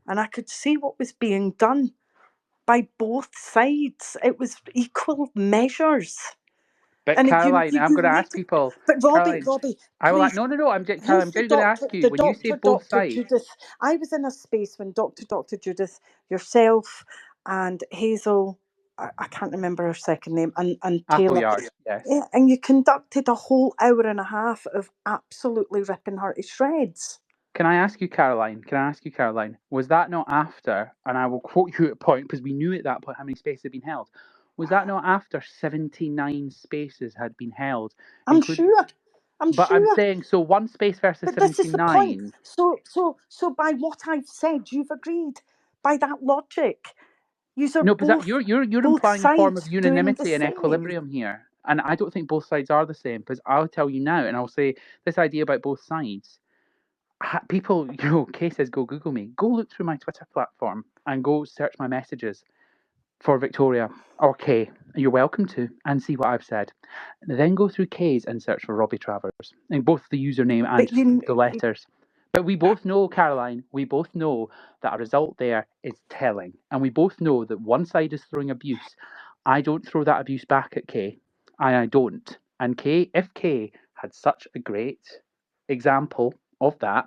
and I could see what was being done by both sides. It was equal measures. But And Caroline, I'm going to ask need people. but Robbie, Caroline, I will. please, No. Caroline, I'm use just going to ask you. When you say both Dr. sides, Judith. I was in a space when Dr. Judith, yourself, and Hazel, I can't remember her second name, and Taylor. Appleyard, yes. Yeah, and you conducted a whole hour and a half of absolutely ripping her to shreds. Can I ask you, Caroline? Was that not after? And I will quote you at a point because we knew at that point how many spaces had been held. Was that not after 79 spaces had been held, I'm including? sure. But I'm saying, so one space versus But this is the point. 79. So by what I've said, you've agreed. By that logic, are No, because both you're both implying a form of sides doing the unanimity and same. equilibrium here, and I don't think both sides are the same. Because I'll tell you now, and I'll say this idea about both sides. People, Kay says, go Google me. Go look through my Twitter platform and go search my messages for Victoria or Kay. You're welcome to, and see what I've said. Then go through Kay's and search for Robbie Travers, in both the username and the letters. But we both know, Caroline, that a result there is telling. And we both know that one side is throwing abuse. I don't throw that abuse back at Kay. I don't. And Kay, if Kay had such a great example of that,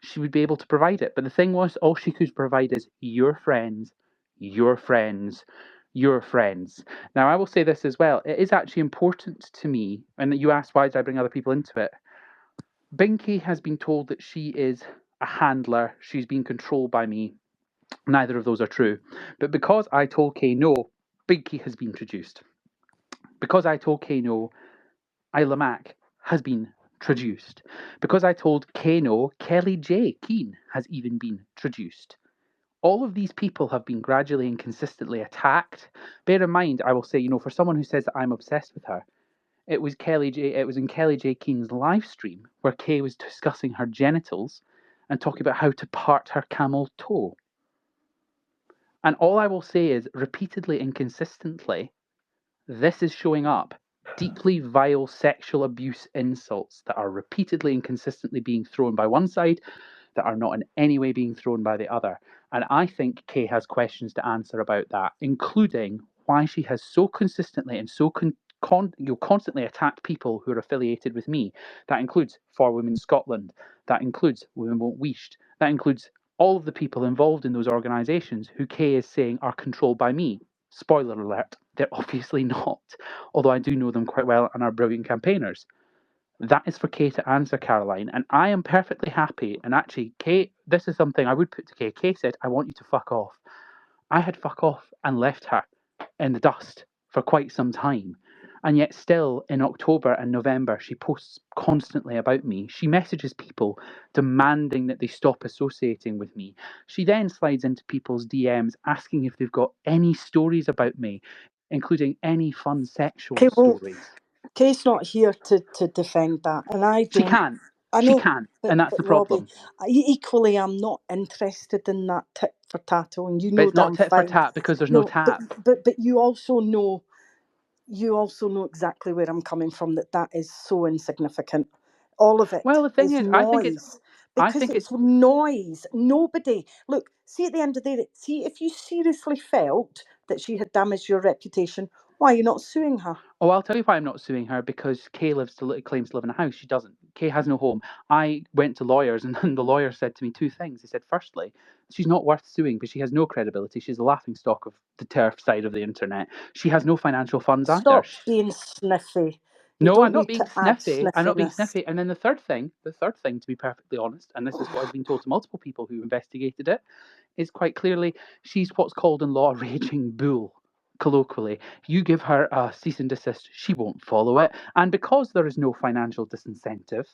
she would be able to provide it. But the thing was, all she could provide is your friends, your friends, your friends. Now, I will say this as well. It is actually important to me, and you asked why did I bring other people into it. Binky has been told that she is a handler. She's been controlled by me. Neither of those are true. But because I told Kay no, Binky has been traduced. Because I told Kay no, Isla Mac has been traduced. Because I told Kay no, Kelly J. Keane has even been traduced. All of these people have been gradually and consistently attacked. Bear in mind, I will say, for someone who says that I'm obsessed with her, it was in Kelly J. Keane's live stream where Kay was discussing her genitals and talking about how to part her camel toe. And all I will say is, repeatedly and consistently, this is showing up. Deeply vile sexual abuse insults that are repeatedly and consistently being thrown by one side that are not in any way being thrown by the other. And I think Kay has questions to answer about that, including why she has so consistently and so constantly attacked people who are affiliated with me. That includes For Women Scotland. That includes Women Won't Weished. That includes all of the people involved in those organisations who Kay is saying are controlled by me. Spoiler alert, they're obviously not, although I do know them quite well and are brilliant campaigners. That is for Kay to answer, Caroline, and I am perfectly happy. And actually, Kay, this is something I would put to Kay. Kay said, I want you to fuck off. I had fuck off and left her in the dust for quite some time. And yet still in October and November, she posts constantly about me. She messages people demanding that they stop associating with me. She then slides into people's DMs asking if they've got any stories about me, including any fun sexual stories. Kay's not here to defend that, and I don't. She can't. I She know, can't, but, and that's the problem. Robbie, equally, I'm not interested in that tit for tat, and you know But it's not damn tit fine. for tat because there's no tap. But you also know exactly where I'm coming from. That is so insignificant. All of it. Well, the thing is, noise. I think it's noise. Nobody. Look, see at the end of the day, see if you seriously felt that she had damaged your reputation, why are you not suing her? Oh, I'll tell you why I'm not suing her, because Kay claims to live in a house. She doesn't. Kay has no home. I went to lawyers, and the lawyer said to me two things. He said, firstly, she's not worth suing because she has no credibility. She's a laughingstock of the turf side of the internet. She has no financial funds either. Stop being sniffy. No, I'm not being sniffy. I'm not being sniffy. And then the third thing, to be perfectly honest, and this is what has been told to multiple people who investigated it, is quite clearly she's what's called in law a raging bull. Colloquially, you give her a cease and desist, she won't follow it. And because there is no financial disincentive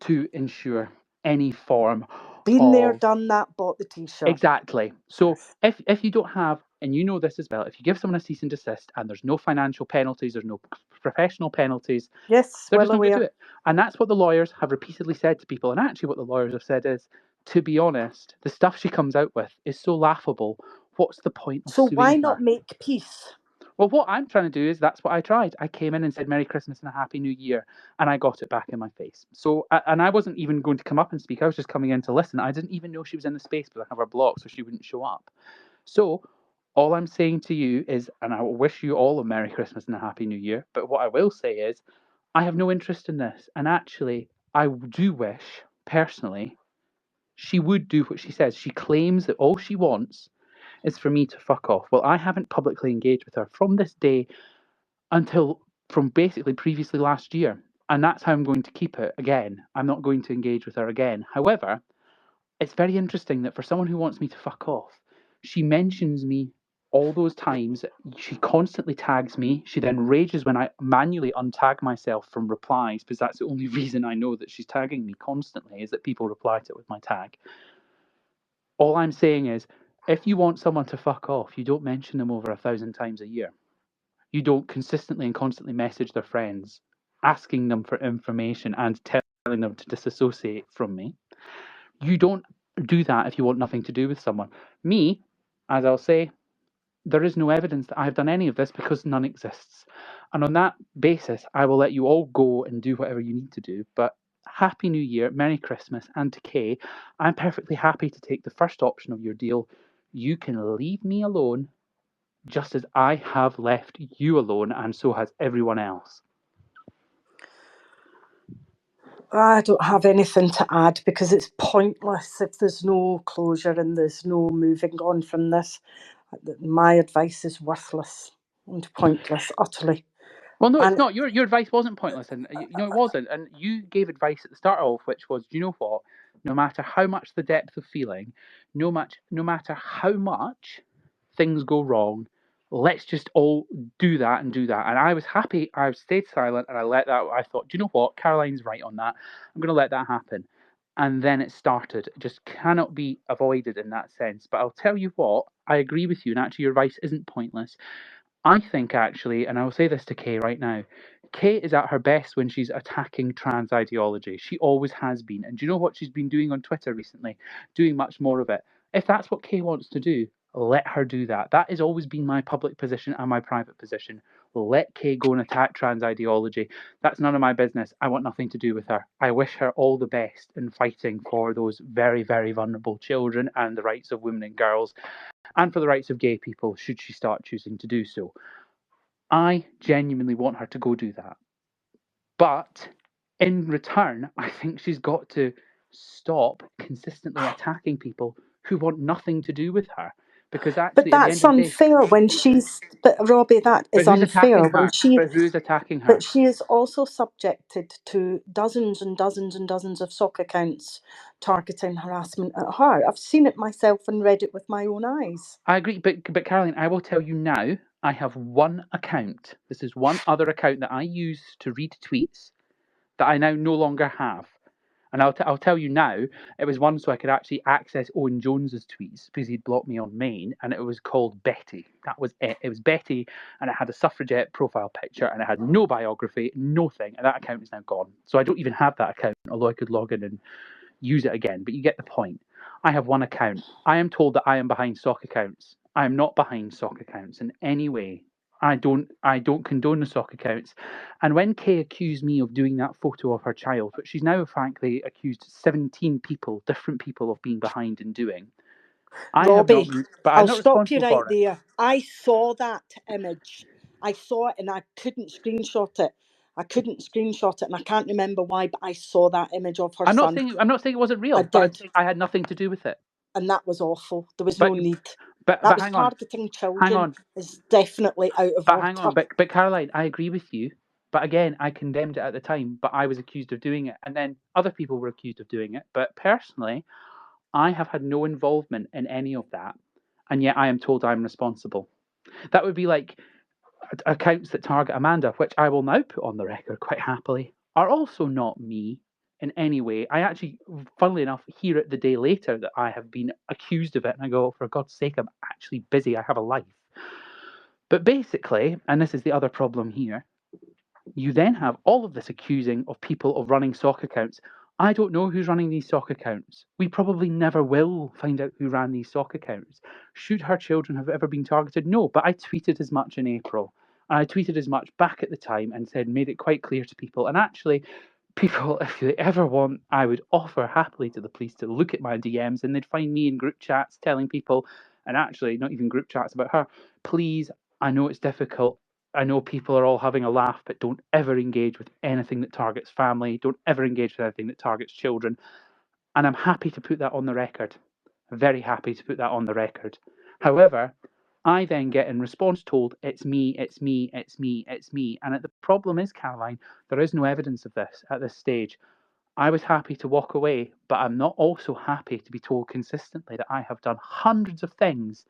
to ensure any form Been there, of done that, bought the t-shirt. exactly. So if you don't have, and you know this as well, if you give someone a cease and desist and there's no financial penalties, there's no professional penalties, yes, they're just not going to do it. And that's what the lawyers have repeatedly said to people. And actually what the lawyers have said is, to be honest, the stuff she comes out with is so laughable. What's the point of suing her? So why not make peace? Well, what I'm trying to do is that's what I tried. I came in and said Merry Christmas and a Happy New Year, and I got it back in my face. So, and I wasn't even going to come up and speak. I was just coming in to listen. I didn't even know she was in the space, but I have her blocked, so she wouldn't show up. So, all I'm saying to you is, and I will wish you all a Merry Christmas and a Happy New Year, but what I will say is, I have no interest in this. And actually, I do wish, personally, she would do what she says. She claims that all she wants is for me to fuck off. Well, I haven't publicly engaged with her from this day until from basically previously last year. And that's how I'm going to keep it again. I'm not going to engage with her again. However, it's very interesting that for someone who wants me to fuck off, she mentions me all those times. She constantly tags me. She then rages when I manually untag myself from replies, because that's the only reason I know that she's tagging me constantly, is that people reply to it with my tag. All I'm saying is, if you want someone to fuck off, you don't mention them over 1,000 times a year. You don't consistently and constantly message their friends, asking them for information and telling them to disassociate from me. You don't do that if you want nothing to do with someone. Me, as I'll say, there is no evidence that I've done any of this because none exists. And on that basis, I will let you all go and do whatever you need to do. But Happy New Year, Merry Christmas, and to Kay, I'm perfectly happy to take the first option of your deal. You can leave me alone, just as I have left you alone, and so has everyone else. I don't have anything to add because it's pointless if there's no closure and there's no moving on from this. My advice is worthless and pointless, utterly. Well, no, it's And not. Your advice wasn't pointless, and it wasn't. And you gave advice at the start of which was, do you know what? No matter how much the depth of feeling, no matter how much things go wrong, let's just all do that and do that. And I was happy. I stayed silent and I let that. I thought, do you know what? Caroline's right on that. I'm going to let that happen. And then it started. It just cannot be avoided in that sense. But I'll tell you what, I agree with you, and actually, your advice isn't pointless. I think actually, and I will say this to Kay right now, Kay is at her best when she's attacking trans ideology. She always has been. And do you know what she's been doing on Twitter recently? Doing much more of it. If that's what Kay wants to do, let her do that. That has always been my public position and my private position. Let Kay go and attack trans ideology. That's none of my business. I want nothing to do with her. I wish her all the best in fighting for those very, very vulnerable children and the rights of women and girls, and for the rights of gay people, should she start choosing to do so. I genuinely want her to go do that. But in return, I think she's got to stop consistently attacking people who want nothing to do with her. Because but actually, at the end that's of the day, unfair when she's. But Robbie, that but is who's unfair attacking when her? she. But who's attacking her? But she is also subjected to dozens and dozens and dozens of sock accounts targeting harassment at her. I've seen it myself and read it with my own eyes. I agree, but Caroline, I will tell you now, I have one account. This is one other account that I use to read tweets that I now no longer have. And I'll tell you now, it was one so I could actually access Owen Jones's tweets because he'd blocked me on Main, and it was called Betty. That was it. It was Betty, and it had a suffragette profile picture, and it had no biography, nothing. And that account is now gone. So I don't even have that account, although I could log in and use it again. But you get the point. I have one account. I am told that I am behind sock accounts. I am not behind sock accounts in any way. I don't condone the sock accounts. And when Kay accused me of doing that photo of her child, which she's now frankly accused 17 people, different people, of being behind and doing, I have not, Robbie, but I'm I'll not stop you responsible right for it. there. I saw that image. I saw it and I couldn't screenshot it. And I can't remember why, but I saw that image of her son. I'm not saying it wasn't I real, but I'm did. saying I had nothing to do with it. And that was awful. There was But no need. but That but was hang on, targeting hang children. on. Is definitely out of But hang on, order. but Caroline, I agree with you. But again, I condemned it at the time, but I was accused of doing it, and then other people were accused of doing it. But personally, I have had no involvement in any of that, and yet I am told I'm responsible. That would be like accounts that target Amanda, which I will now put on the record quite happily, are also not me in any way. I actually, funnily enough, hear it the day later that I have been accused of it, and I go, for God's sake, I'm actually busy. I have a life. But basically, and this is the other problem here, you then have all of this accusing of people of running sock accounts. I don't know who's running these sock accounts. We probably never will find out who ran these sock accounts. Should her children have ever been targeted? No, but I tweeted as much in April. And I tweeted as much back at the time and made it quite clear to people. And actually, people, if they ever want, I would offer happily to the police to look at my DMs, and they'd find me in group chats telling people, and actually not even group chats about her, please, I know it's difficult. I know people are all having a laugh, but don't ever engage with anything that targets family. Don't ever engage with anything that targets children. And I'm happy to put that on the record. Very happy to put that on the record. However, I then get in response told, it's me, it's me, it's me, it's me. And the problem is, Caroline, there is no evidence of this at this stage. I was happy to walk away, but I'm not also happy to be told consistently that I have done hundreds of things,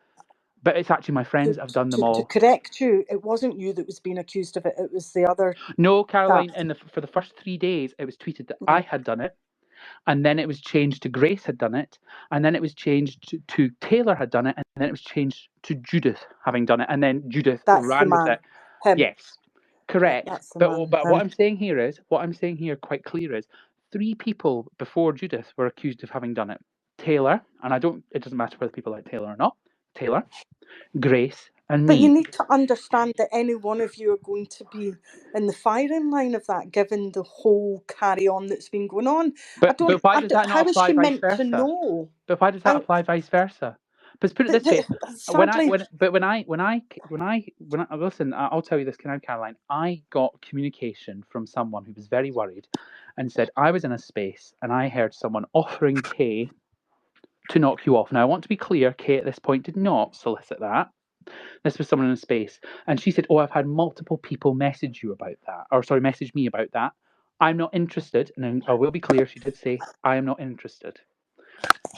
but it's actually my friends that have done them To all. correct you, it wasn't you that was being accused of it. It was the other. No, Caroline, for the first 3 days, it was tweeted that I had done it. And then it was changed to Grace had done it. And then it was changed to Taylor had done it. And then it was changed to Judith having done it. And then Judith ran with it. Him. Yes, correct. That's the But man, what I'm saying here quite clear is 3 people before Judith were accused of having done it. Taylor, and it doesn't matter whether people like Taylor or not, Taylor, Grace, and But me. you need to understand that any one of you are going to be in the firing line of that, given the whole carry-on that's been going on. But why does that not apply vice versa? How is she meant to know? But why does that apply vice versa? But put it this way: listen, I'll tell you this, Caroline. I got communication from someone who was very worried, and said I was in a space and I heard someone offering Kay to knock you off. Now I want to be clear: Kay at this point did not solicit that. This was someone in a space, and she said, "Oh, I've had multiple people message you about that, message me about that. I'm not interested." And I will be clear: she did say, "I am not interested."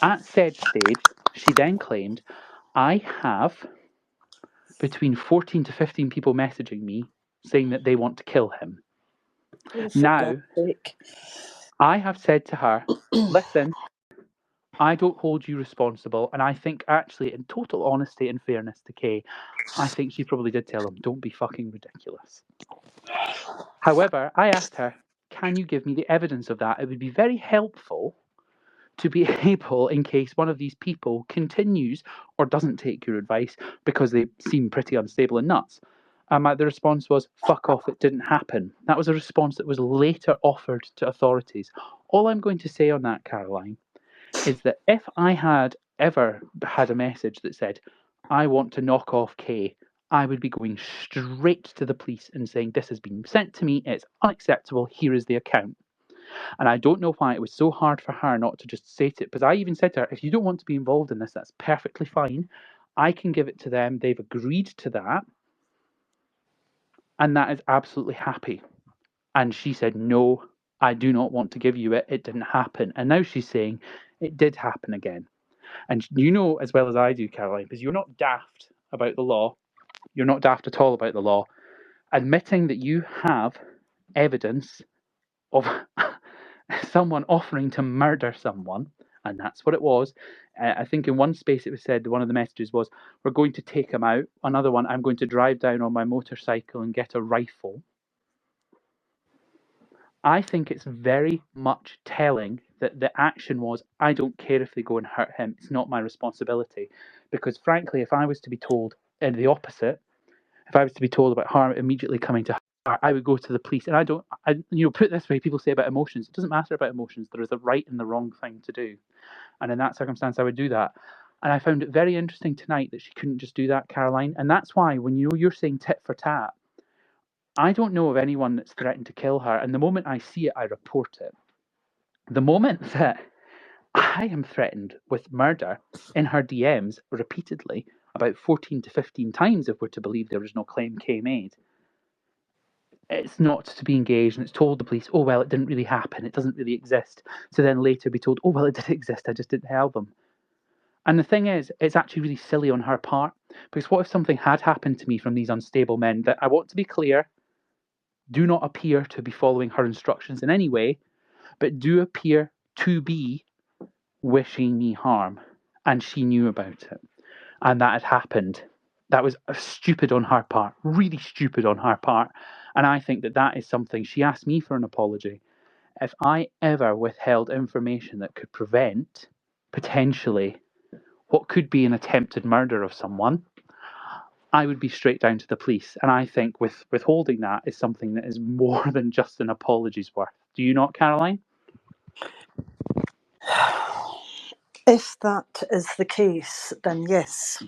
At said stage, she then claimed, I have between 14 to 15 people messaging me saying that they want to kill him. Now, I have said to her, listen, I don't hold you responsible. And I think actually, in total honesty and fairness to Kay, I think she probably did tell him, don't be fucking ridiculous. However, I asked her, can you give me the evidence of that? It would be very helpful to be able, in case one of these people continues or doesn't take your advice because they seem pretty unstable and nuts. The response was, fuck off, it didn't happen. That was a response that was later offered to authorities. All I'm going to say on that, Caroline, is that if I had ever had a message that said, I want to knock off Kay, I would be going straight to the police and saying, this has been sent to me, it's unacceptable, here is the account. And I don't know why it was so hard for her not to just say it. Because I even said to her, if you don't want to be involved in this, that's perfectly fine. I can give it to them. They've agreed to that. And that is absolutely happy. And she said, no, I do not want to give you it. It didn't happen. And now she's saying it did happen again. And you know as well as I do, Caroline, because you're not daft about the law. You're not daft at all about the law. Admitting that you have evidence of someone offering to murder someone, and that's what it was. I think in one space it was said, one of the messages was, we're going to take him out. Another one, I'm going to drive down on my motorcycle and get a rifle. I think it's very much telling that the action was, I don't care if they go and hurt him, it's not my responsibility. Because frankly, if I was to be told the opposite, if I was to be told about harm immediately coming to her, I would go to the police. And put it this way, people say about emotions, it doesn't matter about emotions. There is a right and the wrong thing to do. And in that circumstance, I would do that. And I found it very interesting tonight that she couldn't just do that, Caroline. And that's why when you're saying tit for tat, I don't know of anyone that's threatened to kill her. And the moment I see it, I report it. The moment that I am threatened with murder in her DMs repeatedly, about 14 to 15 times if we're to believe the original claim Kay made, it's not to be engaged, and it's told the police, oh, well, it didn't really happen, it doesn't really exist, to then later be told, oh, well, it did exist, I just didn't tell them. And the thing is, it's actually really silly on her part, because what if something had happened to me from these unstable men that, I want to be clear, do not appear to be following her instructions in any way, but do appear to be wishing me harm, and she knew about it, and that had happened. That was stupid on her part, really stupid on her part. And I think that is something. She asked me for an apology. if I ever withheld information that could prevent, potentially, what could be an attempted murder of someone, I would be straight down to the police. And I think withholding that is something that is more than just an apology's worth. Do you not, Caroline? If that is the case, then yes,